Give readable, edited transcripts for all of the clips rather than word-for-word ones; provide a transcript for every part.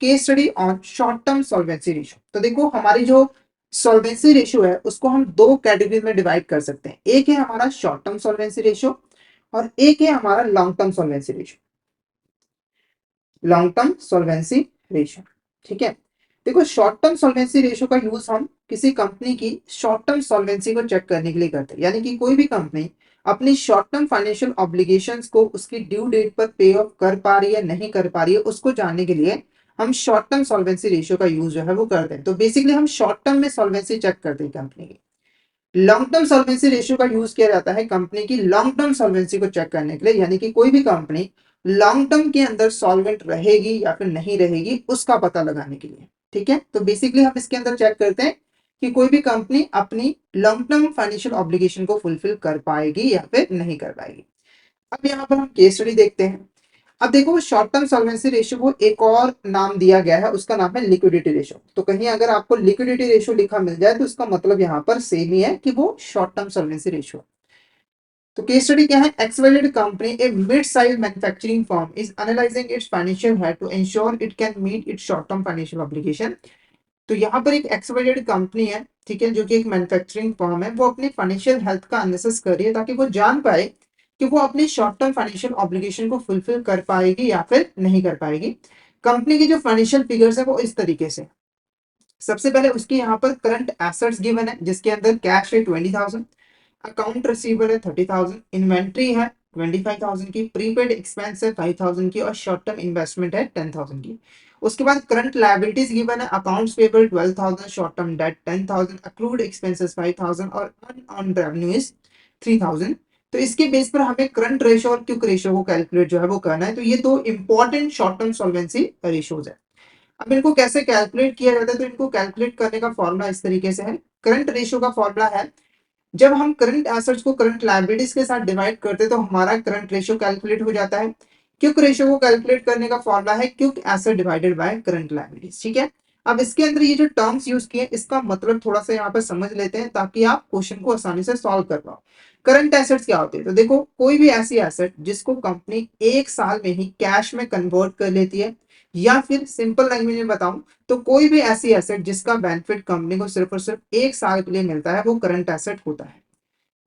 Case study on short term solvency ratio. तो देखो हमारी जो सॉल्वेंसी रेशियो है उसको हम दो कैटेगरी में डिवाइड कर सकते हैं। एक है हमारा शॉर्ट टर्म सॉल्वेंसी रेशियो और एक है हमारा long term solvency ratio. Long term solvency ratio, ठीक है। देखो शॉर्ट टर्म सॉल्वेंसी रेशियो का यूज हम किसी कंपनी की शॉर्ट टर्म सॉल्वेंसी को चेक करने के लिए करते हैं। यानी कि कोई भी कंपनी अपनी शॉर्ट टर्म फाइनेंशियल ऑब्लिगेशंस को उसकी ड्यू डेट पर पे ऑफ कर पा रही है नहीं कर पा रही है, उसको जानने के लिए हम शॉर्ट टर्म सॉल्वेंसी रेशियो का यूज जो है वो करते हैं। तो बेसिकली हम शॉर्ट टर्म में सॉल्वेंसी चेक करते हैं कंपनी की। लॉन्ग टर्म सॉल्वेंसी रेशियो का यूज किया जाता है कंपनी की लॉन्ग टर्म सॉल्वेंसी को चेक करने के लिए। यानी कि कोई भी कंपनी लॉन्ग टर्म के अंदर सॉल्वेंट रहेगी या फिर नहीं रहेगी उसका पता लगाने के लिए, ठीक है। तो बेसिकली हम इसके अंदर चेक करते हैं कि कोई भी कंपनी अपनी लॉन्ग टर्म फाइनेंशियल ऑब्लिगेशन को फुलफिल कर पाएगी या फिर नहीं कर पाएगी। अब यहाँ पर हम केस स्टडी देखते हैं। अब देखो शॉर्ट टर्म सॉल्वेंसी रेशियो को एक और नाम दिया गया है, उसका नाम है लिक्विडिटी रेशियो। तो कहीं अगर आपको लिक्विडिटी रेशियो लिखा मिल जाए तो इसका मतलब यहाँ पर सेम ही है कि वो शॉर्ट टर्म सॉल्वेंसी रेशियो। तो केस स्टडी क्या है, XYZ company a mid size manufacturing firm is analysing its financial health to ensure it can meet its short term financial obligation. तो यहाँ पर एक एक्सवाइजेड कंपनी है, ठीक है, जो कि एक मैन्युफैक्चरिंग फर्म है, वो अपनी फाइनेंशियल हेल्थ का एनालिसिस कर रही है ताकि वो जान पाए कि वो अपनी शॉर्ट टर्म फाइनेंशियल ऑब्लिगेशन को फुलफिल कर पाएगी या फिर नहीं कर पाएगी। कंपनी की जो फाइनेंशियल फिगर्स है वो इस तरीके से। सबसे पहले उसके यहाँ पर करंट एसेट्स गिवन है जिसके अंदर कैश है 20,000, अकाउंट रिसीवेबल है 30,000, इन्वेंट्री है 25,000 की, प्रीपेड एक्सपेंस है 5,000 की और शॉर्ट टर्म इन्वेस्टमेंट है 10,000 की। उसके बाद करंट लायबिलिटीज गिवन है, accounts payable 12,000, short term debt 10,000, accrued expenses 5,000 और अनअर्न्ड रेवेन्यू इज 3,000। तो इसके बेस पर हमें करंट रेशियो और क्विक रेशियो को कैलकुलेट जो है वो करना है। तो ये दो important short term solvency ratios है। अब इनको कैसे कैलकुलेट किया जाता है, तो इनको कैलकुलेट करने का फॉर्मूला इस तरीके से है। करंट रेशियो का फॉर्मूला है, जब हम करंट एसेट्स को करंट लायबिलिटीज के साथ डिवाइड करते हैं तो हमारा करंट रेशियो कैलकुलेट हो जाता है। क्विक रेशियो को कैलकुलेट करने का फॉर्मूला है quick asset divided by current liabilities, ठीक है। अब इसके अंदर ये जो टर्म्स यूज किए इसका मतलब थोड़ा सा यहाँ पर समझ लेते हैं ताकि आप क्वेश्चन को आसानी से सॉल्व कर पाओ। करंट एसेट्स क्या होते हैं, तो देखो कोई भी ऐसी एसेट जिसको कंपनी एक साल में ही कैश में कन्वर्ट कर लेती है, या फिर सिंपल लैंग्वेज में बताऊं तो कोई भी ऐसी एसेट जिसका बेनिफिट कंपनी को सिर्फ और सिर्फ एक साल के लिए मिलता है वो करंट एसेट होता है।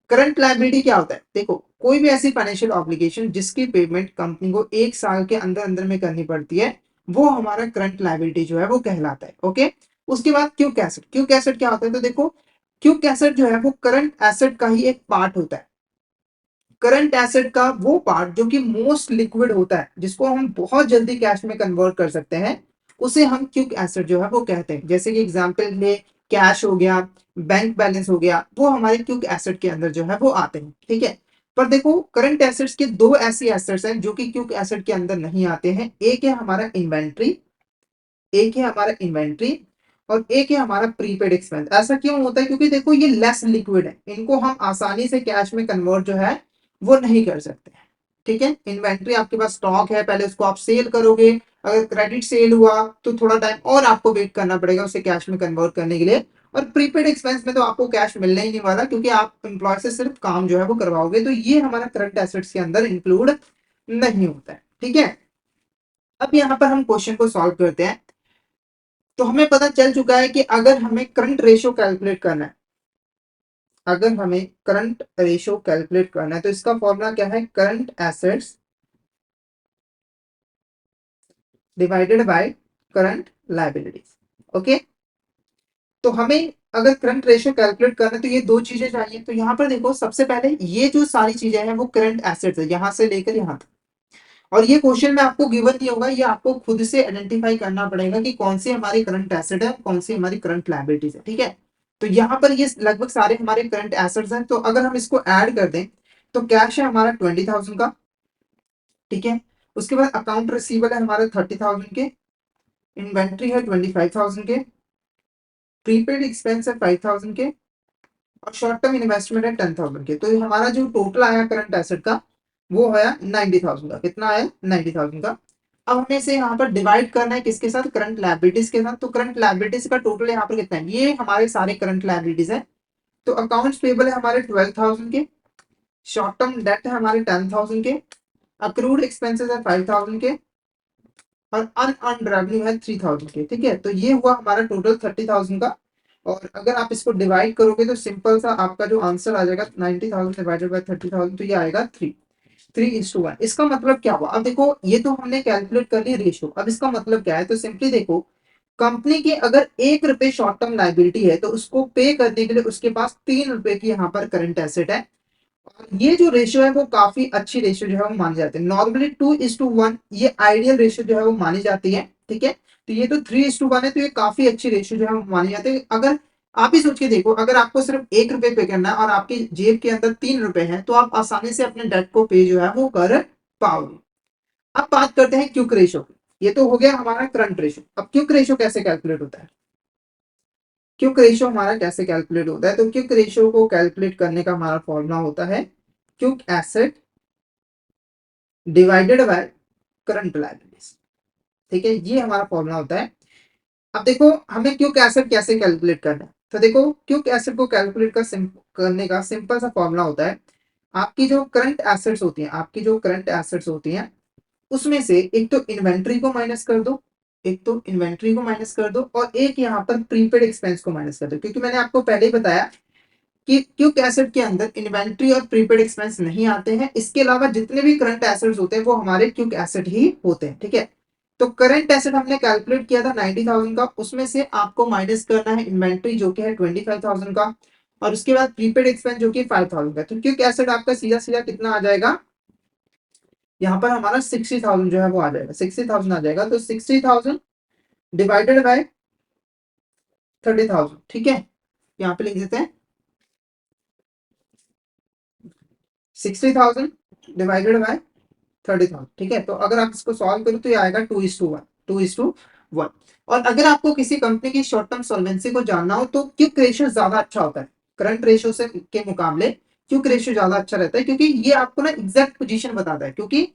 करंट लायबिलिटी क्या होता है, देखो कोई भी ऐसी फाइनेंशियल ऑब्लिगेशन जिसकी पेमेंट कंपनी को एक साल के अंदर अंदर में करनी पड़ती है वो हमारा करंट लायबिलिटी जो है वो कहलाता है, ओके। उसके बाद क्विक एसेट, क्विक एसेट क्या होता है, तो देखो क्विक एसेट जो है वो करंट एसेट का ही एक पार्ट होता है। करंट एसेट का वो पार्ट जो कि मोस्ट लिक्विड होता है, जिसको हम बहुत जल्दी कैश में कन्वर्ट कर सकते हैं, उसे हम क्विक एसेट जो है वो कहते हैं। जैसे कि एग्जांपल में कैश हो गया, बैंक बैलेंस हो गया, वो हमारे क्विक एसेट के अंदर जो है वो आते हैं, ठीक है। पर देखो करंट एसेट्स के दो ऐसी एसेट्स हैं जो कि क्विक एसेट के अंदर नहीं आते हैं। एक है हमारा इन्वेंट्री, एक है हमारा इन्वेंट्री और एक है हमारा प्रीपेड एक्सपेंस। ऐसा क्यों होता है, क्योंकि देखो ये लेस लिक्विड है, इनको हम आसानी से कैश में कन्वर्ट जो है वो नहीं कर सकते, ठीक है। इन्वेंट्री आपके पास स्टॉक है, पहले उसको आप सेल करोगे, अगर क्रेडिट सेल हुआ तो थोड़ा टाइम और आपको वेट करना पड़ेगा उसे कैश में कन्वर्ट करने के लिए। और प्रीपेड एक्सपेंस में तो आपको कैश मिलने ही नहीं वाला क्योंकि आप एम्प्लॉय से सिर्फ काम जो है वो करवाओगे। तो ये हमारा करंट एसेट्स के अंदर इंक्लूड नहीं होता है, ठीक है। अब यहाँ पर हम क्वेश्चन को सॉल्व करते हैं। तो हमें पता चल चुका है कि अगर हमें करंट रेशियो कैलकुलेट करना है, अगर हमें करंट रेशियो कैलकुलेट करना है तो इसका फॉर्मूला क्या है, current assets divided by current liabilities, okay. तो हमें अगर करंट रेशियो कैलकुलेट करना है तो ये दो चीजें चाहिए। तो यहाँ पर देखो सबसे पहले ये जो सारी चीजें हैं वो करंट एसेट्स है, यहां से लेकर यहाँ तक। और ये क्वेश्चन में आपको गिवन नहीं होगा, ये आपको खुद से आइडेंटिफाई करना पड़ेगा कि कौन सी हमारी करंट एसेट है, कौन सी हमारी करंट लायबिलिटीज है, ठीक है। तो यहाँ पर ये लगभग सारे हमारे करंट एसेट्स हैं। तो अगर हम इसको ऐड कर दें तो कैश है हमारा 20,000 का, ठीक है। उसके बाद अकाउंट रिसीवेबल है हमारे 30,000 के, इन्वेंट्री है 25,000 के, प्रीपेड एक्सपेंस है 5,000 के और शॉर्ट टर्म इन्वेस्टमेंट है 10,000 के। तो हमारा जो टोटल आया करंट एसेट का वो आया 90,000 का। कितना आया, 90,000 का। अब हमें इसे यहाँ पर डिवाइड करना है किसके साथ, करंट लायबिलिटीज के साथ। तो करंट लायबिलिटीज का टोटल यहाँ पर कितना है, ये हमारे सारे करंट लायबिलिटीज है। तो अकाउंट्स पेबल है हमारे 12,000 के, शॉर्ट टर्म डेट है हमारे 10,000 के, अक्रूड एक्सपेंसेस है 5,000 के, और अनअर्न्ड रेवेन्यू है 3000 के, ठीक है। तो ये हुआ हमारा टोटल 30,000 का। और अगर आप इसको डिवाइड करोगे तो सिंपल सा आपका जो आंसर आ जाएगा 90,000 डिवाइडेड बाय 30,000, तो ये आएगा 3:1। इसका मतलब क्या हुआ, अब देखो ये तो हमने कैलकुलेट कर लिया रेशियो। अब इसका मतलब क्या है, तो सिंपली देखो, कंपनी की अगर 1 रुपए शॉर्ट टर्म लाइबिलिटी है तो उसको पे करने के लिए उसके पास 3 रुपए की यहाँ पर करंट एसेट है। और ये जो रेशियो है वो काफी अच्छी रेशियो जो है वो मानी जाती है। नॉर्मली 2:1 ये आइडियल रेशियो जो है वो मानी जाती है, ठीक है। तो ये तो 3:1 है, तो ये काफी अच्छी रेशियो जो है वो मानी जाती है। अगर आप ही सोच के देखो, अगर आपको सिर्फ 1 रुपए पे करना है और आपकी जेब के अंदर 3 रुपए है, तो आप आसानी से अपने डेट को पे जो है वो कर पाओगे। अब बात करते हैं क्विक रेशियो की। ये तो हो गया हमारा करंट रेशियो। अब क्विक रेशियो कैसे कैलकुलेट होता है, क्विक रेशियो हमारा कैसे कैलकुलेट होता है, तो क्विक रेशियो को कैलकुलेट करने का हमारा फॉर्मूला होता है quick asset divided by current liabilities, ठीक है। ये हमारा फॉर्मूला होता है। अब देखो हमें क्विक एसेट कैसे कैलकुलेट करना है, तो देखो क्विक एसेट को कैलकुलेट करने का सिंपल सा फॉर्मूला होता है। आपकी जो करंट एसेट्स होती हैं, आपकी जो करंट एसेट्स होती हैं उसमें से एक तो इन्वेंट्री को माइनस कर दो, एक तो इन्वेंट्री को माइनस कर दो, और एक यहाँ पर प्रीपेड एक्सपेंस को माइनस कर दो। क्योंकि मैंने आपको पहले ही बताया कि क्विक एसेट के अंदर इन्वेंट्री और प्रीपेड एक्सपेंस नहीं आते हैं। इसके अलावा जितने भी करंट एसेट्स होते हैं वो हमारे क्विक एसेट ही होते हैं, ठीक है। तो करंट एसेट हमने कैलकुलेट किया था 90,000 का, उसमें से आपको माइनस करना है इन्वेंट्री जो कि है 25,000 का, और उसके बाद प्रीपेड एक्सपेंस जो कि 5,000 का। तो क्विक एसेट आपका सीधा सीधा कितना आ जाएगा, यहाँ पर हमारा 60,000 जो है वो आ जाएगा, 60,000 आ जाएगा। तो 60,000 डिवाइडेड बाय 30,000, ठीक है। यहाँ पे लिख देते हैं 60,000 डिवाइडेड बाय 30,000, ठीक है। तो अगर आप इसको सॉल्व करो तो ये आएगा 2:1, 2:1। और अगर आपको किसी कंपनी की शॉर्ट टर्म सॉल्वेंसी को जानना हो तो क्विक रेशियो ज्यादा अच्छा होता है करंट रेशियो से के मुकाबले। क्विक रेशियो ज्यादा अच्छा रहता है क्योंकि ये आपको ना एग्जैक्ट पोजीशन बताता है। क्योंकि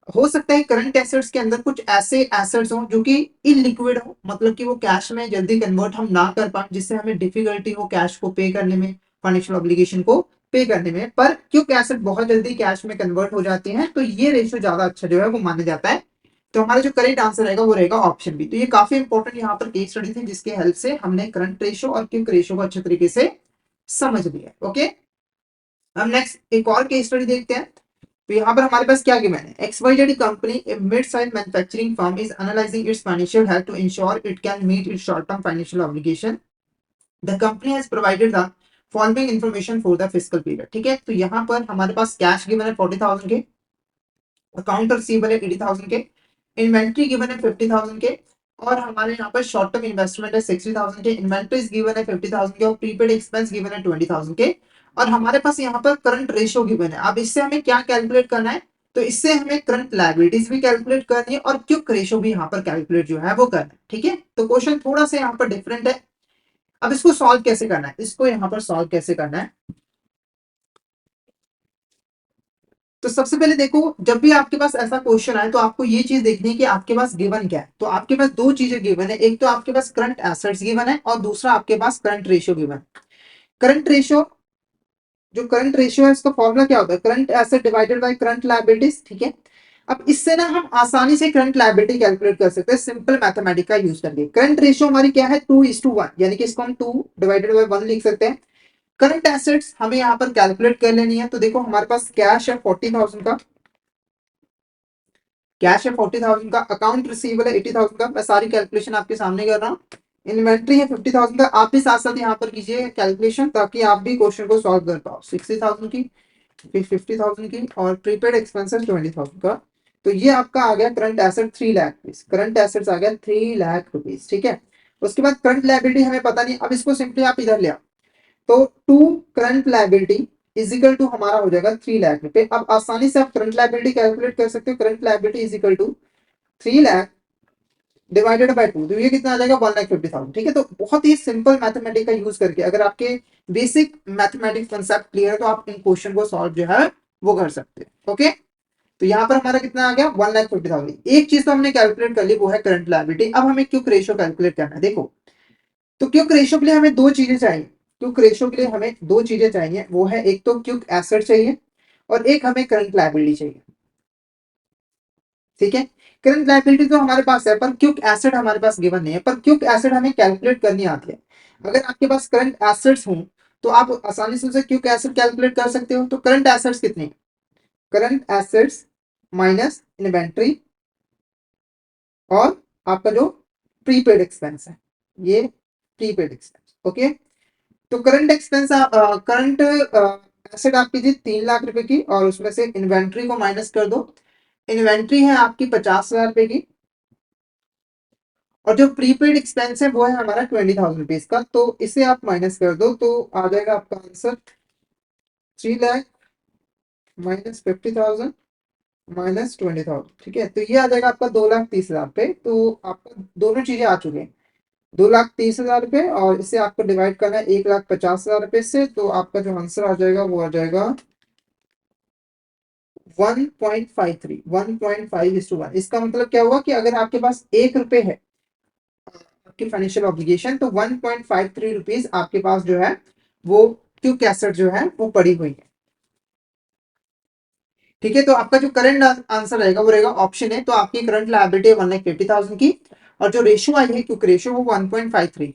हो सकता है करंट एसेट्स के अंदर कुछ ऐसे एसेट्स हो जो कि इलिक्विड हो, मतलब कि वो कैश में जल्दी कन्वर्ट हम ना कर पाए, जिससे हमें डिफिकल्टी हो कैश को पे करने में, फाइनेंशियल ऑब्लिगेशन को पे करने में। पर क्योंकि एसेट बहुत जल्दी कैश में कन्वर्ट हो जाते हैं तो ये रेशियो ज्यादा अच्छा जो है वो माना जाता है। तो हमारा जो करेक्ट आंसर रहेगा वो रहेगा ऑप्शन बी। तो ये काफी इंपॉर्टेंट यहाँ पर केस स्टडी थी जिसके हेल्प से हमने करंट रेशियो और क्विक रेशियो को अच्छे तरीके से समझ लिया। ओके, हम नेक्स्ट एक और केस स्टडी देखते हैं। तो यहाँ पर हमारे पास क्या गिवन है, XYZ company a mid size manufacturing firm is analysing its financial health to insure it can meet its short term financial obligation. The company has provided the following information for the fiscal period, ठीक है। तो यहाँ पर हमारे पास cash given है 40,000 के, account receivable है 80,000 के, इन्वेंट्री गिवन है 50,000 के, और हमारे यहाँ पर शॉर्ट टर्म इन्वेस्टमेंट है 60,000 के, इन्वेंट्रीज गिवन है 50,000 के, और प्रीपेड एक्सपेंस गिवन है 20,000 के। और हमारे पास यहाँ पर करंट रेशियो गिवन है। अब इससे हमें क्या कैलकुलेट करना है, तो इससे हमें करंट लायबिलिटीज भी कैलकुलेट करनी है और क्विक रेशियो भी यहाँ पर कैलकुलेट जो है वो करना है, ठीक है। तो क्वेश्चन थोड़ा सा यहाँ पर डिफरेंट है। अब इसको सॉल्व कैसे करना है, इसको यहाँ पर सॉल्व कैसे करना है, तो सबसे पहले देखो जब भी आपके पास ऐसा क्वेश्चन आए तो आपको ये चीज देखनी है कि आपके पास गिवन क्या है। तो आपके पास दो चीजें गिवन है, एक तो आपके पास करंट एसेट्स गिवन है और दूसरा आपके पास करंट रेशियो गिवन है। करंट रेशियो, जो करंट रेशियो है उसका फॉर्मूला क्या होता है, current asset divided by current liabilities, ठीक है। अब इससे ना हम आसानी से करंट लायबिलिटी कैलकुलेट कर सकते हैं सिंपल मैथमेटिक का यूज करके। करंट रेशियो हमारी क्या है 2:1, यानी कि इसको हम 2 डिवाइडेड बाय 1 लिख सकते हैं। करंट एसेट्स हमें यहाँ पर कैलकुलेट कर लेनी है। तो देखो हमारे पास कैश है 40,000 का, कैश है 40,000 का, अकाउंट रिसीवेबल है 80,000 का। मैं सारी कैलकुलेशन आपके सामने कर रहा हूँ। इन्वेंट्री है 50,000 का, आप भी साथ साथ यहाँ पर कीजिए कैलकुलेशन ताकि आप भी क्वेश्चन को सॉल्व कर पाओ। 60,000 की, फिर 50,000 की, और प्रीपेड एक्सपेंसेस 20,000 का। तो ये आपका आ गया current asset 3 lakh rupees, current assets आ गया 3 लाख रुपीज, ठीक है। उसके बाद करंट लायबिलिटी हमें पता नहीं, अब इसको सिंपली आप इधर ले आओ। तो to current liability is equal to हमारा हो जाएगा 3 लाख रुपए। अब आसानी से आप करंट लायबिलिटी कैलकुलेट कर सकते हो। Current liability is equal to 3 lakh divided by 2, तो ये कितना आ जाएगा 1,50,000, ठीक है। तो बहुत ही सिंपल मैथमेटिक का यूज करके अगर आपके बेसिक मैथमेटिक्स कंसेप्ट क्लियर है तो आप इन क्वेश्चन को सॉल्व जो है वो कर सकते हैं। ओके, तो यहाँ पर हमारा कितना आ गया 1,50,000। एक चीज तो हमने कैलकुलेट कर ली वो है करंट लायबिलिटी। अब हमें क्विक रेशियो कैलकुलेट करना है। देखो तो क्विक रेशियो के लिए हमें दो चीजें चाहिए। क्विक रेशियो के लिए हमें दो चीजें चाहिए, वो है एक तो क्विक एसेट चाहिए और एक हमें करंट लायबिलिटी चाहिए। ठीक है। करंट लायबिलिटी तो हमारे पास है, पर क्विक एसेट हमारे पास गिवन नहीं है, पर क्विक एसेट हमें कैलकुलेट करनी आती है। अगर आपके पास करंट एसेट्स हों तो आप आसानी से उसे क्विक एसेट कैलकुलेट कर सकते हो। तो करंट एसेट्स कितने, करंट एसेट्स माइनस इन्वेंट्री और आपका जो प्रीपेड एक्सपेंस है, ये प्रीपेड एक्सपेंस। ओके, तो करंट एक्सपेंस, करंट एसेट आपकी थी 3 लाख रुपए की, और उसमें से इन्वेंट्री को माइनस कर दो। इन्वेंट्री है आपकी 50,000 रुपए की, और जो प्रीपेड एक्सपेंस है वो है हमारा 20,000 रुपीज का। तो इसे आप माइनस कर दो तो आ जाएगा आपका आंसर 3 लाख माइनस 50,000 माइनस 20,000। ठीक है, तो ये आ जाएगा आपका 2,30,000 पे। तो आपका दोनों चीजें आ चुकी हैं, 2,30,000 रुपए, और इसे आपको डिवाइड करना है 1,50,000 रुपए से। तो आपका जो आंसर आ जाएगा वो आ जाएगा 1.53, 1.5:1। इसका मतलब क्या हुआ कि अगर आपके पास 1 रुपए है आपकी फाइनेंशियल ऑब्लिगेशन, तो 1.53 रुपीज आपके पास जो है वो क्विक एसेट जो है वो पड़ी हुई है। ठीक है, तो आपका जो करंट आंसर रहेगा वो रहेगा ऑप्शन है। तो आपकी करंट लायबिलिटी 1,50,000 की, और जो रेशियो आई है क्विक रेशियो वो 1.53 की।